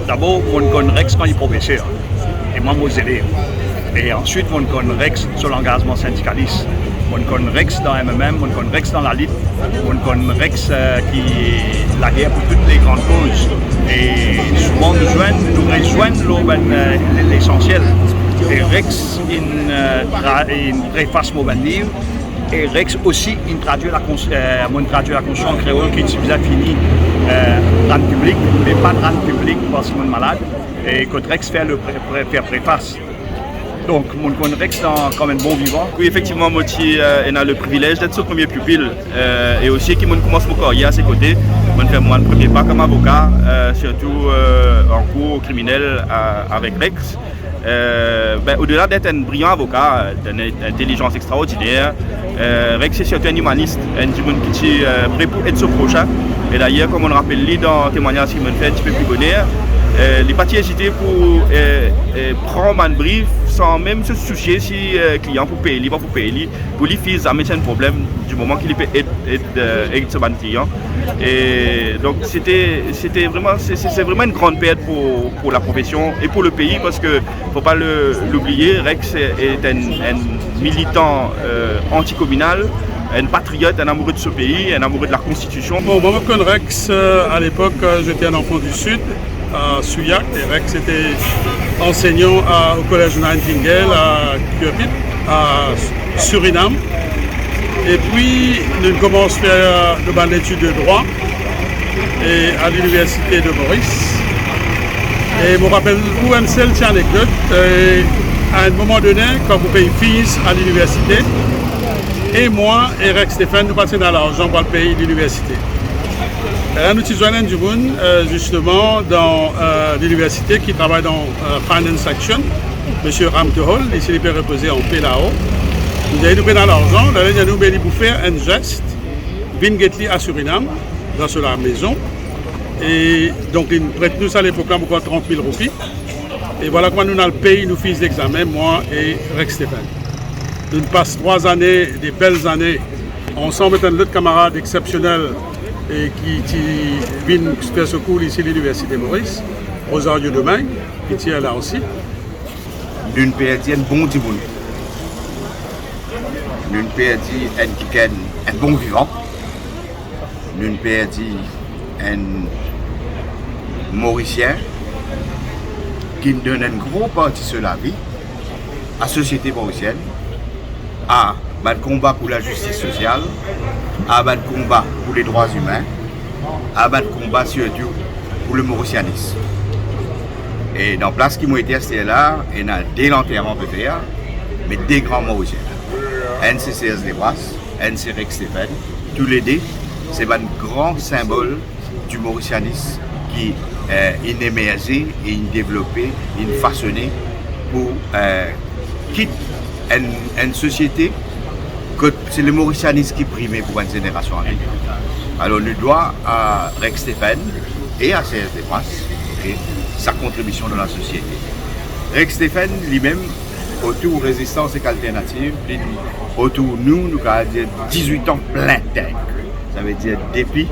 D'abord, on connaît Rex quand il est professeur, et moi, moi, élève. Et ensuite, on connaît Rex sur l'engagement syndicaliste. On connaît Rex dans MMM, on connaît Rex dans la lutte, on connaît Rex qui est la guerre pour toutes les grandes causes. Et souvent, nous rejoignons l'essentiel. Et Rex, il préface mon livre. Et Rex aussi, il traduit la Constitution en créole qui est déjà finie rendre public, mais pas de rendre public parce qu'il est malade. Et que Rex fait faire préface. Donc, mon Rex est comme un bon vivant. Oui, effectivement, moi, j'ai le privilège d'être son premier pupille et aussi qui commence mon carrière à ses côtés. Je fais mon premier pas comme avocat, surtout en cours criminel avec Rex. Au-delà d'être un brillant avocat, d'une intelligence extraordinaire, Rex est surtout un humaniste, un homme qui est prêt pour être son prochain. Et d'ailleurs, comme on le rappelle dans le témoignage qu'il m'a fait un petit peu plus bonheur, il n'a pas hésité pour prendre un brief sans même se soucier si le client peut payer, pas pour payer, pour lui faire jamais un problème du moment qu'il peut aider ce client. Et donc c'est vraiment une grande perte pour la profession et pour le pays parce que faut pas l'oublier, Rex est un militant anticommunal, un patriote, un amoureux de ce pays, un amoureux de la Constitution. Bon, moi je connais Rex à l'époque, j'étais un enfant du Sud, à Souillac, et Rex était enseignant au collège Nightingale à Cupid, à Suriname. Et puis, nous commençons à faire de bonnes études de droit et à l'université de Maurice. Et je me rappelle une seule anecdote. À un moment donné, quand vous payez fees à l'université, et moi et Rex Stéphane, nous passons dans l'argent pour le payer l'université. Nous avons du monde justement dans l'université qui travaille dans Finance Action, M. Ramtehol, ici il peut reposer en paix là-haut. Nous avons pris dans l'argent, nous avons pour faire un geste, Vingetli à Suriname, dans la maison. Et donc il prête nous à l'époque là pour 30 000 roupies. Et voilà comment nous avons payé nos fils d'examen, moi et Rex Stéphane. Nous passons 3 années, des belles années, ensemble avec un autre camarade exceptionnel et qui vient faire ce cours ici à l'Université Maurice, Rosario Domingue, qui tient là aussi. Nous perdons un bon dimanche. Nous perdons un bon vivant. Nous perdons un Mauricien qui nous donne un gros parti sur la vie, à la société mauricienne, à le combat pour la justice sociale, à le combat pour les droits humains, à le combat surtout pour le mauricianisme. Et dans la place qui m'a été installée là, il y a des l'enterrement peut-être, mais des grands mauriciens. NCCS des Brasses, NC Rex Stéphane, tous les deux, c'est un grand symbole du mauricianisme qui est émergé et est développé, est façonné pour quitter une société que c'est le mauricianisme qui prime pour une génération en venir. Alors nous devons à Rex Stéphane et à CS des Brasses sa contribution dans la société. Rex Stéphane lui-même, autour résistance et alternative, autour nous avons 18 ans plein tête. Ça veut dire depuis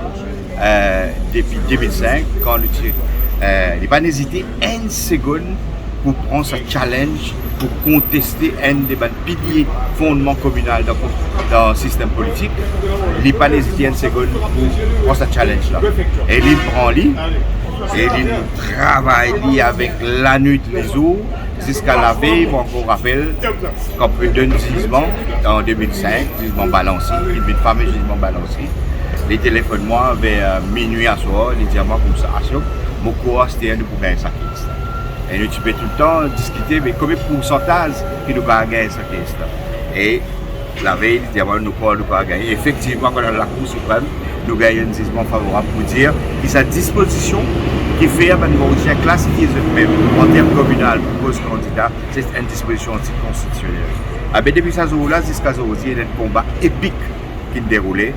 2005, quand il n'a pas hésité une seconde pour prendre ce challenge, pour contester un des piliers fondements communaux dans le système politique. Il n'a pas hésité une seconde pour prendre ce challenge-là. Et il prend lui, et il travaille avec la nuit les jours, jusqu'à la veille, on encore rappelle, quand on donne jugement en 2005, jugement balancé, il le fameux jugement balancé. Les téléphones moi vers minuit à soir, les diamants comme ça, mon courage c'était un pour gagner sa caisse. Et nous tu peux tout le temps discuter mais combien de pourcentage qui nous va gagner sa caisse. Et la veille, les diamants nous pas gagner. Effectivement, quand on a la Cour suprême, nous gagnons un jugement favorable pour dire que sa disposition qui fait un Mauricien classifié eux-mêmes en termes communaux pour cause candidat, c'est une disposition anticonstitutionnelle. Depuis ce jour-là, jusqu'à aujourd'hui, il y a un combat épique qui se déroulait